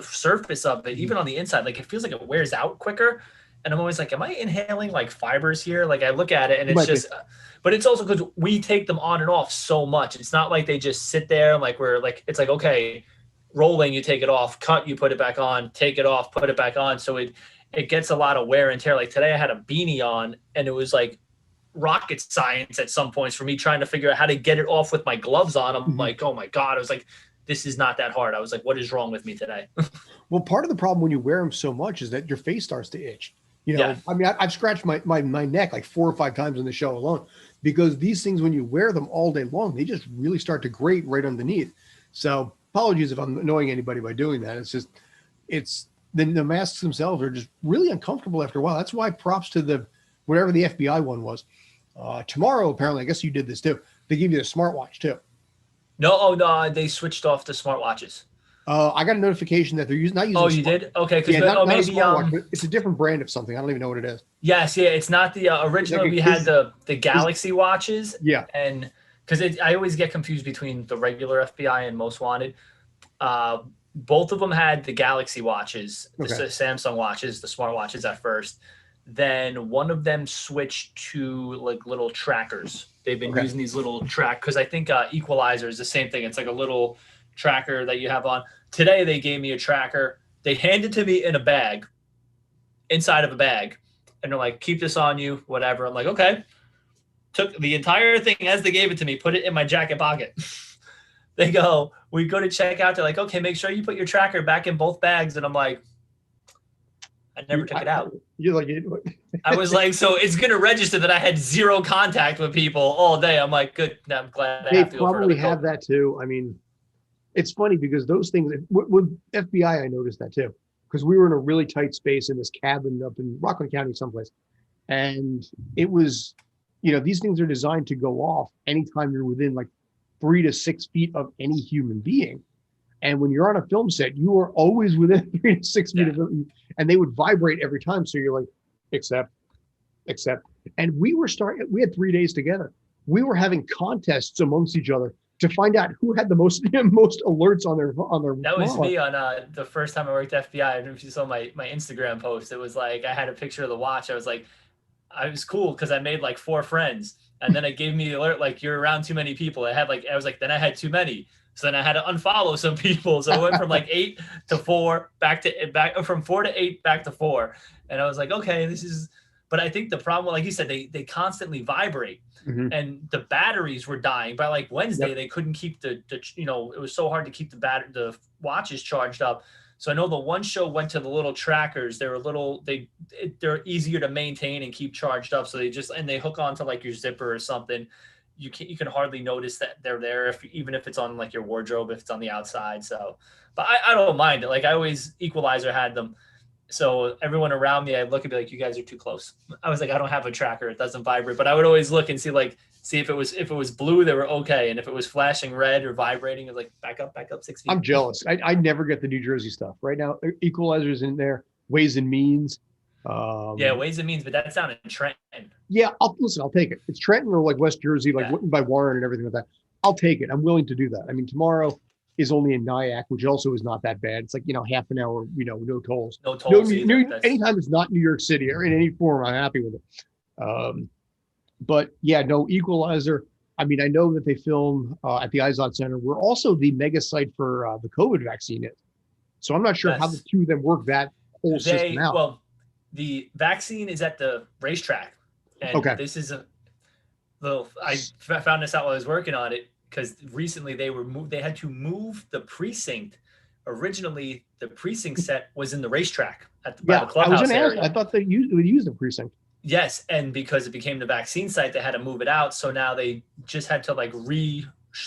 surface of it, even on the inside, like it feels like it wears out quicker. And I'm always like, am I inhaling like fibers here? Like I look at it and it's just, but it's also because we take them on and off so much. It's not like they just sit there and like we're like, it's like, okay, rolling, you take it off, cut, you put it back on, take it off, put it back on. So it gets a lot of wear and tear. Like today I had a beanie on and it was like rocket science at some points for me trying to figure out how to get it off with my gloves on. I'm like, oh my God. I was like, this is not that hard. I was like, what is wrong with me today? Well, part of the problem when you wear them so much is that your face starts to itch. Yeah. I mean, I've scratched my neck like 4 or 5 times in the show alone because these things, when you wear them all day long, they just really start to grate right underneath. So apologies if I'm annoying anybody by doing that. It's just, it's the masks themselves are just really uncomfortable after a while. That's why props to the, whatever the FBI one was. Tomorrow, apparently, I guess you did this too. They give you the smartwatch too. No, oh no, they switched off the smartwatches. I got a notification that they're not using Oh, a you smart, did? Okay, because yeah, not a maybe smartwatch, but it's a different brand of something. I don't even know what it is. yes, yeah, it's not the It's like original. a We had the is Galaxy watches, yeah. and because I always get confused between the regular FBI and Most Wanted. Uh, Both of them had the Galaxy watches, the Okay. Samsung watches, the smart watches at first. Then one of them switched to like little trackers. They've been Okay. using these little track because I think Equalizer is the same thing. It's like a little tracker that you have on. Today they gave me a tracker. They handed to me in a bag, inside of a bag, and they're like, "Keep this on you, whatever." I'm like, "Okay." Took the entire thing as they gave it to me, put it in my jacket pocket. We go to check out. They're like, "Okay, make sure you put your tracker back in both bags." And I'm like, I never took it out. You're like, I was like, so it's going to register that I had zero contact with people all day. I'm like, good. Now I'm glad I they have to go for probably another have COVID. that too. I mean, it's funny because those things with FBI, I noticed that too because we were in a really tight space in this cabin up in Rockland County, someplace, and it was, these things are designed to go off anytime you're within like 3 to 6 feet of any human being. And when you're on a film set, you are always within 3 to 6 feet of them, and they would vibrate every time. So you're like, accept, accept. And we had 3 days together. We were having contests amongst each other to find out who had the most most alerts on their That was smartwatch. me on the first time I worked at FBI. I don't know if you saw my Instagram post. It was like I had a picture of the watch. I was like, I was cool because I made like 4 friends, and then it gave me the alert like you're around too many people. I was like then I had too many, so then I had to unfollow some people. So it went from like 8 to 4 back from 4 to 8 back to 4, and I was like okay this is. But I think the problem, like you said, they constantly vibrate, Mm-hmm. and the batteries were dying. By like Wednesday, Yep. they couldn't keep the it was so hard to keep the watches charged up. So I know the one show went to the little trackers. They're easier to maintain and keep charged up. So they hook onto like your zipper or something. You can hardly notice that they're there even if it's on like your wardrobe, if it's on the outside. So, but I don't mind it. Like I always Equalizer had them. So everyone around me, I'd look and be like, "You guys are too close." I was like, "I don't have a tracker; it doesn't vibrate." But I would always look and see if it was blue, they were okay, and if it was flashing red or vibrating, it was like back up 6 feet. I'm jealous. I never get the New Jersey stuff. Right now, Equalizer's in there, Ways and Means. Yeah, Ways and Means, but that's down in Trenton. Yeah, I'll take it. It's Trenton or like West Jersey, like Yeah. by Warren and everything like that. I'll take it. I'm willing to do that. I mean, tomorrow is only in Nyack, which also is not that bad. It's like, half an hour, no tolls. No tolls either. Anytime it's not New York City or in any form, I'm happy with it. But yeah, no Equalizer. I mean, I know that they film at the IZOD Center. We're also the mega site for the COVID vaccine is. So I'm not sure how the two of them work that whole system out. Well, the vaccine is at the racetrack, and Okay. this is I found this out while I was working on it because recently they had to move the precinct. Originally, the precinct set was in the racetrack by the clubhouse area. I thought they would use the precinct. Yes, and because it became the vaccine site, they had to move it out. So now they just had to like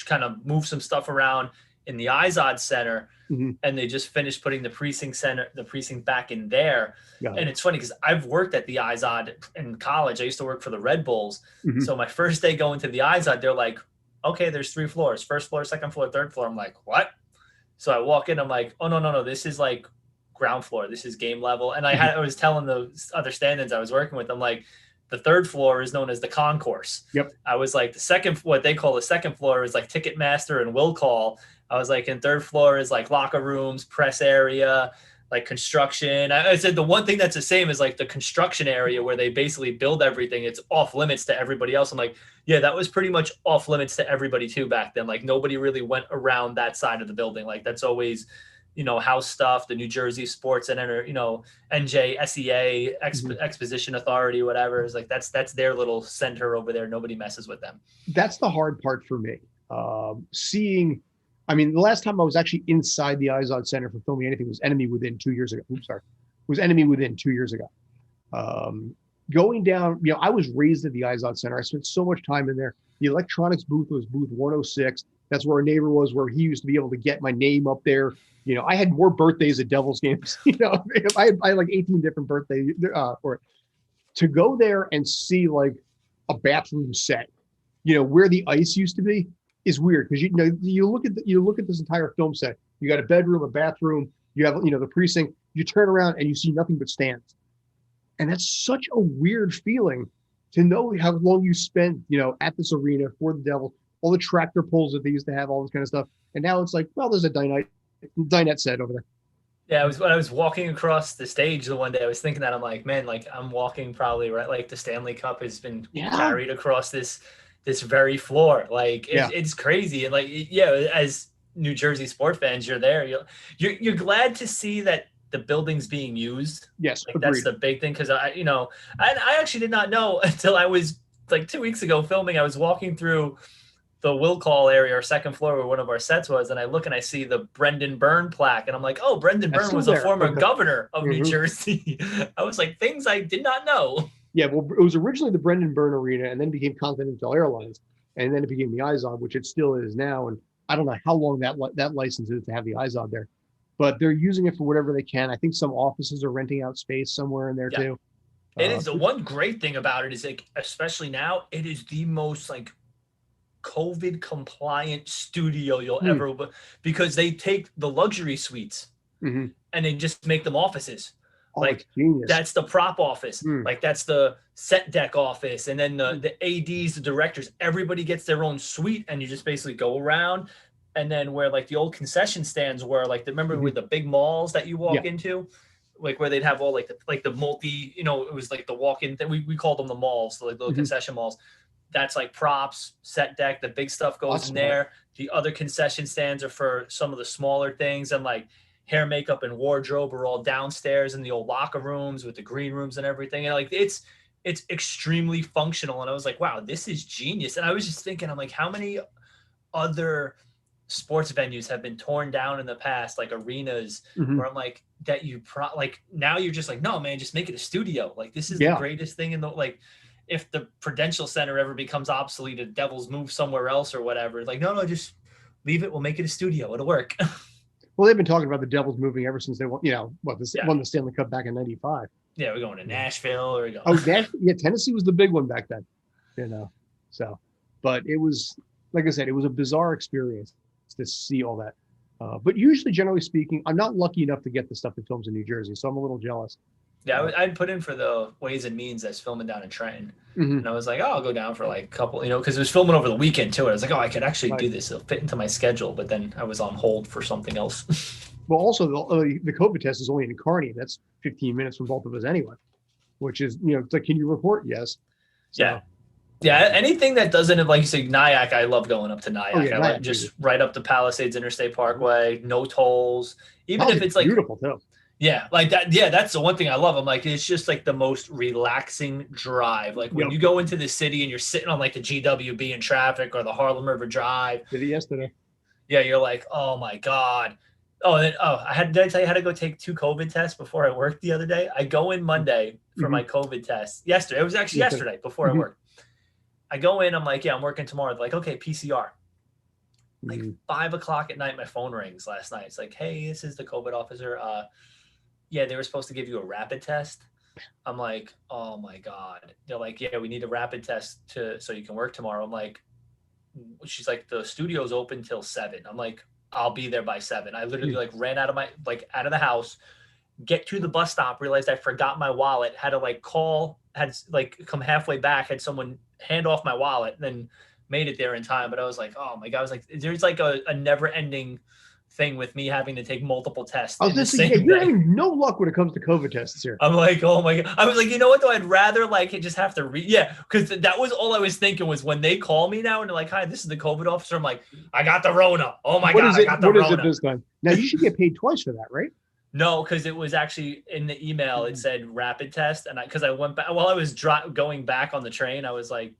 kind of move some stuff around in the IZOD Center, and they just finished putting the precinct back in there. And it's funny because I've worked at the IZOD in college. I used to work for the Red Bulls. So my first day going to the IZOD, they're like, "Okay, there's 3 floors: first floor, second floor, third floor." I'm like, "What?" So I walk in, I'm like, "Oh no, this is like ground floor. This is game level." And I was telling the other stand-ins I was working with, I'm like, the third floor is known as the concourse. Yep. I was like, what they call the second floor is like Ticketmaster and will call. I was like, and third floor is like locker rooms, press area, like construction. I said the one thing that's the same is like the construction area where they basically build everything. It's off limits to everybody else. I'm like, yeah, that was pretty much off limits to everybody too back then. Like nobody really went around that side of the building. Like that's always, house stuff, the New Jersey Sports Center, NJSEA, Exposition Authority, whatever. Is like that's their little center over there. Nobody messes with them. That's the hard part for me. The last time I was actually inside the IZOD Center for filming anything was Enemy Within 2 years ago. Was Enemy Within 2 years ago. Going down, I was raised at the Izod Center. I spent so much time in there. The electronics booth was booth 106. That's where our neighbor was, where he used to be able to get my name up there. I had more birthdays at Devils games. I had like 18 different birthdays for it. To go there and see like a bathroom set, where the ice used to be is weird because you look at this entire film set. You got a bedroom, a bathroom, you have the precinct. You turn around and you see nothing but stands, and that's such a weird feeling to know how long you spent, at this arena for the Devils, all the tractor pulls that they used to have, all this kind of stuff, and now it's like, well, there's a dinette set over there. Yeah, when I was walking across the stage the one day, I was thinking that I'm like, man, like I'm walking probably right, like the Stanley Cup has been carried across this very floor. Like it's crazy, and like as New Jersey sport fans, you're there. You're glad to see that the building's being used. Yes, like, that's the big thing because I actually did not know until I was like 2 weeks ago filming. I was walking through the will call area or second floor where one of our sets was, and I look and I see the Brendan Byrne plaque, and I'm like, oh, Brendan Byrne was a former governor of New Jersey. I was like, things I did not know. Yeah, well, it was originally the Brendan Byrne Arena, and then became Continental Airlines, and then it became the Izod, which it still is now. And I don't know how long that license is to have the Izod there, but they're using it for whatever they can. I think some offices are renting out space somewhere in there too. It is the one great thing about it is like, especially now, it is the most like COVID compliant studio you'll ever, because they take the luxury suites and they just make them offices. Like that's the prop office, like that's the set deck office, and then the ADs, the directors, everybody gets their own suite, and you just basically go around. And then where like the old concession stands were, like remember with the big malls that you walk into, like where they'd have all like the multi, it was like the walk-in thing. We called them the malls, so like the concession malls. That's like props, set deck, the big stuff goes in there. The other concession stands are for some of the smaller things, and like hair, makeup, and wardrobe are all downstairs in the old locker rooms with the green rooms and everything. And like it's extremely functional. And I was like, wow, this is genius. And I was just thinking, I'm like, how many other sports venues have been torn down in the past, like arenas, where I'm like, that like now you're just like, no, man, just make it a studio. Like this is the greatest thing in the like. If the Prudential Center ever becomes obsolete, the Devils move somewhere else or whatever, like, no, just leave it. We'll make it a studio. It'll work. Well, they've been talking about the Devils moving ever since they won, won the Stanley Cup back in '95. Yeah, we're going to Nashville or going. Oh, Tennessee was the big one back then, So, but it was, like I said, it was a bizarre experience to see all that. But usually, generally speaking, I'm not lucky enough to get the stuff that films in New Jersey, so I'm a little jealous. Yeah, I'd put in for the Ways and Means that's filming down in Trenton. And I was like, oh, I'll go down for like a couple, because it was filming over the weekend too. I was like, oh, I could actually do this. It'll fit into my schedule. But then I was on hold for something else. Well, also, the COVID test is only in Kearney. That's 15 minutes from both of us anyway, which is, it's like, can you report? Yes. So, yeah. Anything that doesn't, like you say, Nyack, I love going up to Nyack. I like just right up the Palisades Interstate Parkway, no tolls. Even if it's like beautiful too. Yeah, like that. Yeah, that's the one thing I love. I'm like, it's just like the most relaxing drive. Like when you go into the city and you're sitting on like the GWB in traffic or the Harlem River Drive. Did it yesterday? Yeah, you're like, oh my God. Oh, and then did I tell you how to go take 2 COVID tests before I worked the other day? I go in Monday for my COVID test. Yesterday, it was actually yesterday before I worked. I go in, I'm like, I'm working tomorrow. They're like, okay, PCR. Like 5 o'clock at night, my phone rings last night. It's like, hey, this is the COVID officer. Yeah, they were supposed to give you a rapid test. I'm like, oh my God. They're like, yeah, we need a rapid test so you can work tomorrow. I'm like, she's like, the studio's open till 7. I'm like, I'll be there by 7. I literally ran out of the house, get to the bus stop, realized I forgot my wallet, had to come halfway back, had someone hand off my wallet, and then made it there in time. But I was like, oh my God, I was like, there's like a never ending thing with me having to take multiple tests. I was just saying, you're having no luck when it comes to COVID tests here. I'm like, oh my God. I was like, you know what though? I'd rather just have to read. Yeah. Cause that was all I was thinking was when they call me now and they're like, hi, this is the COVID officer. I'm like, I got the Rona. Oh my God. I got the Rona. What is it this time? Now you should get paid twice for that, right? No, because it was actually in the email. It said rapid test. And I went back while I was going back on the train. I was like,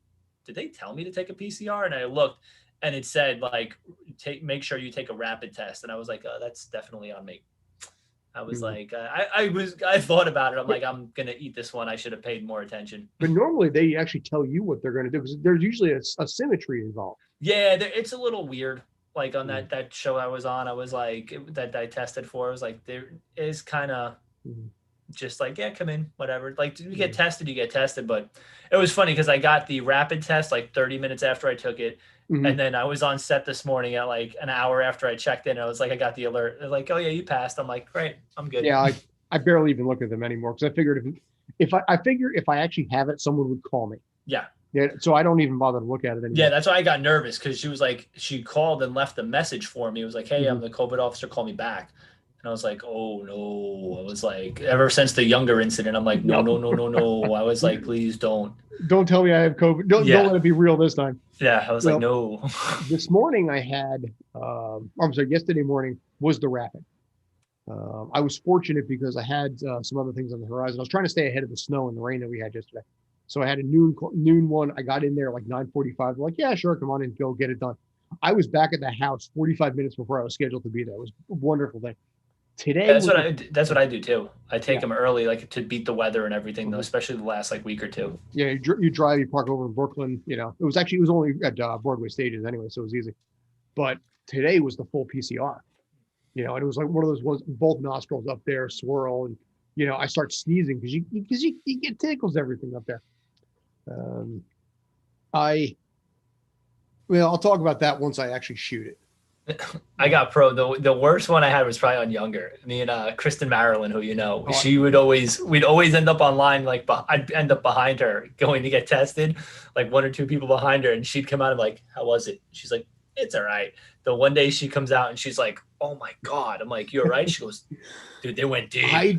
did they tell me to take a PCR? And I looked and it said make sure you take a rapid test. And I was like, oh, that's definitely on me. I was like, I thought about it. I'm like, I'm going to eat this one. I should have paid more attention. But normally they actually tell you what they're going to do because there's usually a symmetry involved. Yeah, it's a little weird. Like on that show I was on, I was like, that I tested for, I was like, there is kind of just like, yeah, come in, whatever. Like you get tested, you get tested. But it was funny because I got the rapid test like 30 minutes after I took it. And then I was on set this morning at like an hour after I checked in. I was like, I got the alert. They're like, oh yeah, you passed. I'm like, great, I'm good. Yeah, I barely even look at them anymore because I figured if I actually have it, someone would call me. Yeah. Yeah. So I don't even bother to look at it anymore. Yeah, that's why I got nervous because she was like, she called and left a message for me. It was like, hey, I'm the COVID officer. Call me back. And I was like, oh no. I was like, ever since the Younger incident, I'm like, no. I was like, please don't. Don't tell me I have COVID. Don't let it be real this time. Yeah, I was like, no. This morning I had, yesterday morning was the rapid. I was fortunate because I had some other things on the horizon. I was trying to stay ahead of the snow and the rain that we had yesterday. So I had a noon one. I got in there like 9:45. Like, yeah, sure, come on in, go get it done. I was back at the house 45 minutes before I was scheduled to be there. It was a wonderful thing. Today, that's what I do too. I take them early, like to beat the weather and everything, though, especially the last like week or two. Yeah, you drive, you park over in Brooklyn. You know, it was only at Broadway stages anyway, so it was easy. But today was the full PCR. You know, and it was like one of those ones, both nostrils up there, swirl, and you know, I start sneezing because you get tickles everything up there. I'll talk about that once I actually shoot it. I got pro. The worst one I had was probably on Younger. Me and Kristen Marilyn, who you know, we'd always end up online. Like I'd end up behind her going to get tested, like one or two people behind her, and she'd come out and like, how was it? She's like, it's all right. The one day she comes out and she's like, oh my God. I'm like, you all right? She goes, dude, they went deep. I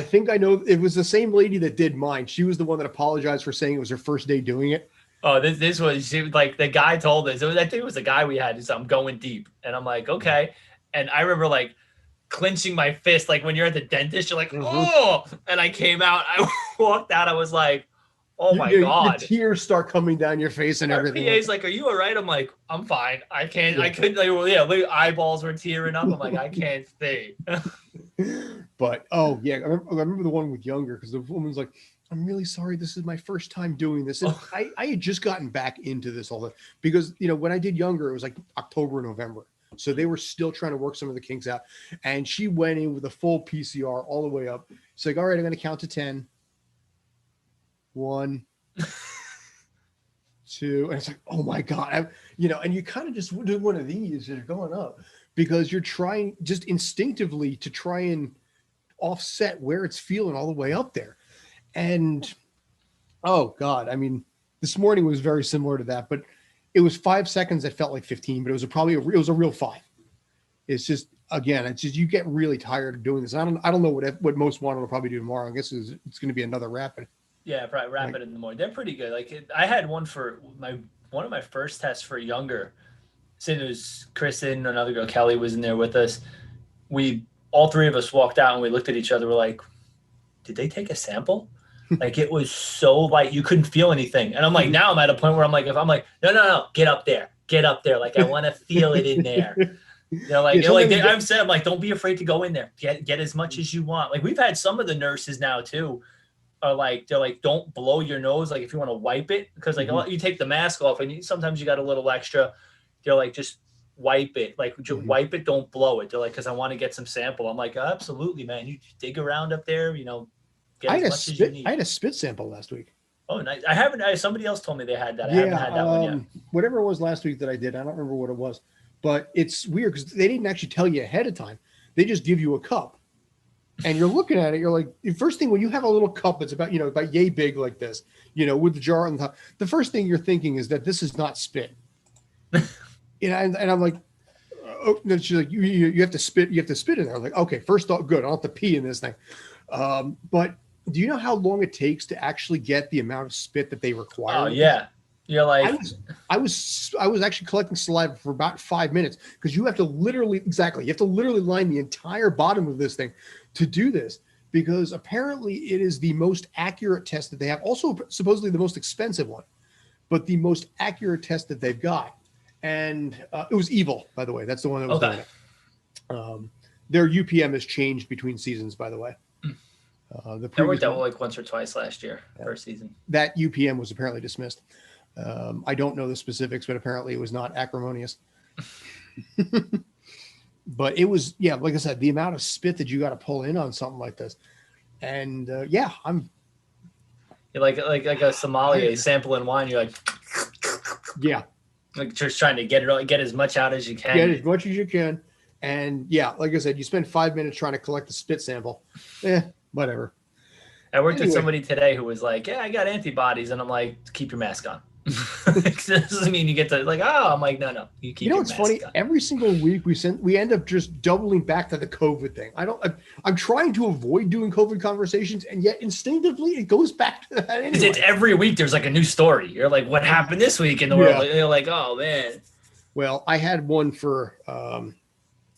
think I know. It was the same lady that did mine. She was the one that apologized for saying it was her first day doing it. Oh, this was like the guy told us. I think it was the guy we had. He's I'm going deep, and I'm like, okay. And I remember like clenching my fist, like when you're at the dentist, you're like, oh. And I came out. I walked out. I was like, oh my God. The tears start coming down your face and everything. PA's like, are you all right? I'm like, I'm fine. I can't. Yeah. I couldn't. Like, well, yeah, eyeballs were tearing up. I'm like, I can't stay. But I remember the one with Younger because the woman's like, I'm really sorry. This is my first time doing this. And I had just gotten back into this because, you know, when I did Younger, it was like October, November. So they were still trying to work some of the kinks out. And she went in with a full PCR all the way up. She's like, all right, I'm going to count to 10. 1, 2. And it's like, oh my God. And you kind of just do one of these that are going up because you're trying just instinctively to try and offset where it's feeling all the way up there. And oh God, I mean, this morning was very similar to that, but it was 5 seconds that felt like 15, but it was a real 5. It's just, again, it's just, you get really tired of doing this. I don't know what most want to probably do tomorrow. I guess it's going to be another rapid. Yeah, probably rapid in the morning. They're pretty good. Like I had one for one of my first tests for Younger. Since it was Kristen, another girl, Kelly was in there with us. All three of us walked out and we looked at each other. We're like, did they take a sample? Like it was so light, you couldn't feel anything. And I'm like, now I'm at a point where I'm like, no, get up there. Like I want to feel it in there. I'm like, don't be afraid to go in there. Get as much as you want. Like we've had some of the nurses now too. They're like, don't blow your nose. Like if you want to wipe it, because like you take the mask off and sometimes you got a little extra. They're like, just wipe it. Like wipe it, don't blow it. They're like, because I want to get some sample. I'm like, absolutely, man. You dig around up there, you know. I had a spit sample last week. Oh, nice. I haven't. Somebody else told me they had that. I haven't had that one yet. Whatever it was last week that I did, I don't remember what it was. But it's weird because they didn't actually tell you ahead of time. They just give you a cup. And you're looking at it, you're like, the first thing when you have a little cup that's about yay big like this, with the jar on top, the first thing you're thinking is that this is not spit. And I'm like, oh, no, she's like, you have to spit in there. I'm like, okay, first off, good. I don't have to pee in this thing. But do you know how long it takes to actually get the amount of spit that they require? Oh yeah. You're like, I was actually collecting saliva for about 5 minutes because you have to literally line the entire bottom of this thing to do this, because apparently it is the most accurate test that they have. Also supposedly the most expensive one, but the most accurate test that they've got. And it was Evil, by the way. That's the one that was doing it. Their UPM has changed between seasons, by the way. The I worked previous out one, like once or twice last year, first season. that UPM was apparently dismissed. I don't know the specifics, but apparently it was not acrimonious. But it was, yeah, like I said, the amount of spit that you got to pull in on something like this. And yeah, I'm You're like a sommelier sampling wine. You're yeah, like just trying to get as much out as you can. get as much as you can. And yeah, like I said, you spend 5 minutes trying to collect the spit sample. Whatever. I worked with somebody today who was like, "Yeah, I got antibodies," and I'm like, "Keep your mask on." It doesn't mean you get to like, oh, I'm like, no, you keep. You know, it's funny. On. Every single week we end up just doubling back to the COVID thing. I'm trying to avoid doing COVID conversations, and yet instinctively it goes back to that anyway. It's every week there's like a new story. You're like, what happened this week in the world? You're like, oh man. Well, I had one for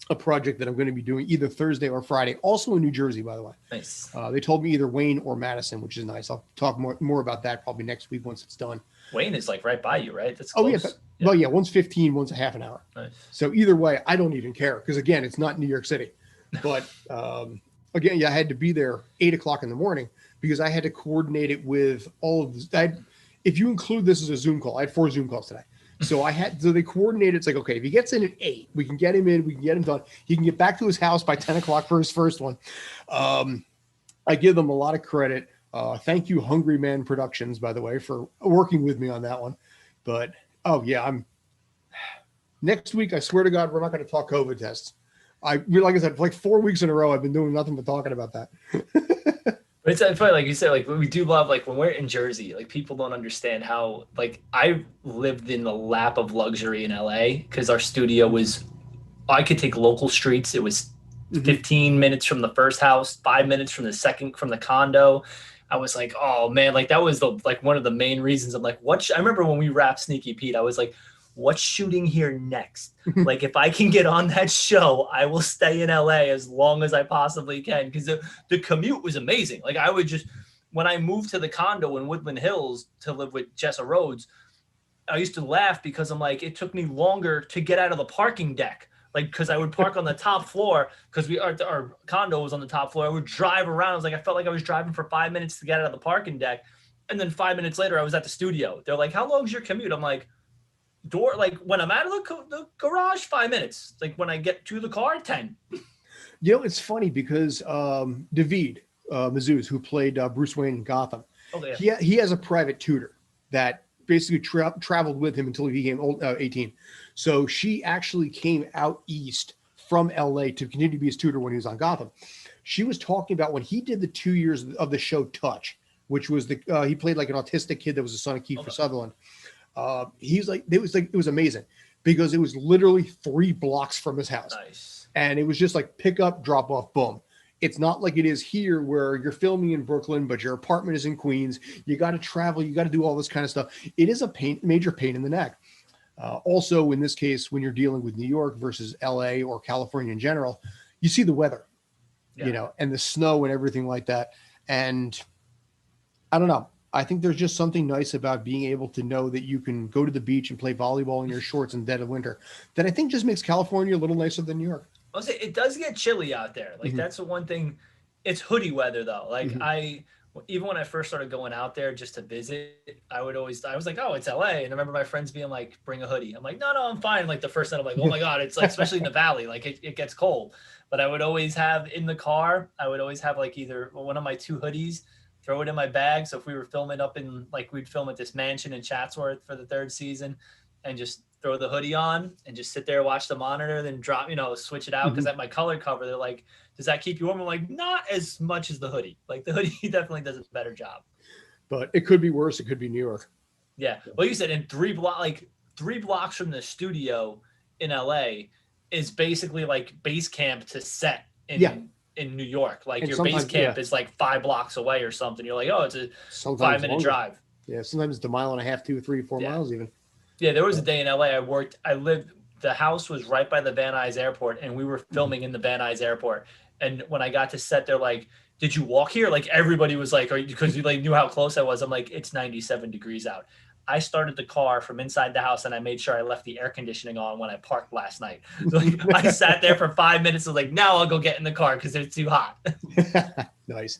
a project that I'm going to be doing either Thursday or Friday, also in New Jersey, by the way. Nice. They told me either Wayne or Madison, which is nice. I'll talk more about that probably next week once it's done. Wayne is like right by you, right? That's close. Oh yeah, well yeah, one's 15, one's a half an hour. Nice. So either way, I don't even care because again, it's not New York City. But again, yeah, I had to be there 8 o'clock in the morning because I had to coordinate it with all of this. If you include this as a Zoom call, I had 4 Zoom calls today. So they coordinated. It's like, okay, if he gets in at 8, we can get him in, we can get him done. He can get back to his house by 10 o'clock for his first one. I give them a lot of credit. Thank you, Hungry Man Productions, by the way, for working with me on that one. But oh yeah, next week. I swear to God, we're not going to talk COVID tests. Like I said, for like 4 weeks in a row, I've been doing nothing but talking about that. But it's funny, like you said, like we do love, like when we're in Jersey, like people don't understand how, like I lived in the lap of luxury in LA because our studio I could take local streets. It was 15 minutes from the first house, 5 minutes from the second, from the condo. I was like, oh man, like that was one of the main reasons. I'm like, I remember when we wrapped Sneaky Pete, I was like, what's shooting here next? Like if I can get on that show, I will stay in LA as long as I possibly can. Cause the commute was amazing. Like when I moved to the condo in Woodland Hills to live with Jessa Rhodes, I used to laugh because I'm like, it took me longer to get out of the parking deck. Like, because I would park on the top floor because our condo was on the top floor. I would drive around. I was like, I felt like I was driving for 5 minutes to get out of the parking deck. And then 5 minutes later, I was at the studio. They're like, how long is your commute? I'm like, when I'm out of the garage, 5 minutes. Like when I get to the car, 10. You know, it's funny because David Mazouz, who played Bruce Wayne in Gotham, he has a private tutor that basically traveled with him until he became 18. So she actually came out east from LA to continue to be his tutor when he was on Gotham. She was talking about when he did the 2 years of the show Touch, which was he played like an autistic kid that was the son of Kiefer Sutherland. It was amazing because it was literally 3 blocks from his house. Nice. And it was just like pick up, drop off, boom. It's not like it is here where you're filming in Brooklyn, but your apartment is in Queens. You got to travel. You got to do all this kind of stuff. It is a major pain in the neck. Also, in this case, when you're dealing with New York versus LA or California in general, you see the weather, and the snow and everything like that. And I don't know. I think there's just something nice about being able to know that you can go to the beach and play volleyball in your shorts in the dead of winter. That I think just makes California a little nicer than New York. I'll say it does get chilly out there. Like that's the one thing. It's hoodie weather though. Like even when I first started going out there just to visit, I was like, oh, it's LA. And I remember my friends being like, bring a hoodie. I'm like, no, I'm fine. Like the first night I'm like, oh my God, it's like, especially in the valley, like it gets cold. But I would always have in the car, like either one of my 2 hoodies, throw it in my bag. So if we were filming we'd film at this mansion in Chatsworth for the 3rd season and just throw the hoodie on and just sit there, watch the monitor, then drop, switch it out. Because at my color cover, they're like, does that keep you warm? I'm like, not as much as the hoodie. Like the hoodie definitely does a better job. But it could be worse. It could be New York. Yeah. Well, you said in 3 blocks from the studio in LA is basically like base camp to set in New York. Like your base camp is like 5 blocks away or something. You're like, oh, it's a 5-minute drive. Yeah. Sometimes it's a mile and a half, 2, 3, 4 miles even. Yeah, there was a day in LA the house was right by the Van Nuys Airport and we were filming in the Van Nuys Airport. And when I got to set, they're like, did you walk here? Like everybody was like, because you like knew how close I was. I'm like, it's 97 degrees out. I started the car from inside the house and I made sure I left the air conditioning on when I parked last night. So like, I sat there for 5 minutes and was like, now I'll go get in the car because it's too hot. Nice.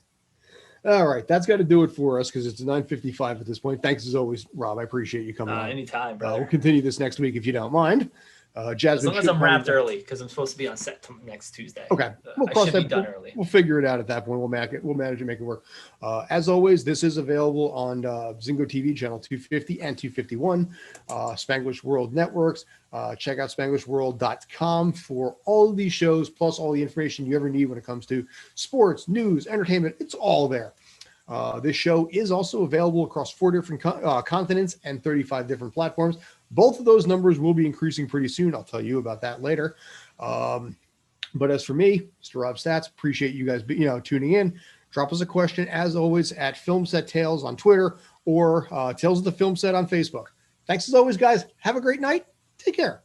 All right, that's got to do it for us because it's 9:55 at this point. Thanks as always, Rob. I appreciate you coming on. Anytime, brother. We'll continue this next week if you don't mind. Jasmine, as long as I'm wrapped early because I'm supposed to be on set next Tuesday. Okay, I should be done early. We'll figure it out at that point. We'll manage to make it work. As always, this is available on Zingo TV channel 250 and 251, Spanglish World Networks. Check out SpanglishWorld.com for all of these shows, plus all the information you ever need when it comes to sports, news, entertainment. It's all there. This show is also available across 4 different continents and 35 different platforms. Both of those numbers will be increasing pretty soon. I'll tell you about that later. But as for me, Mr. Rob Stats, appreciate you guys tuning in. Drop us a question, as always, at Filmset Tales on Twitter or Tales of the Film Set on Facebook. Thanks as always, guys. Have a great night. Take care.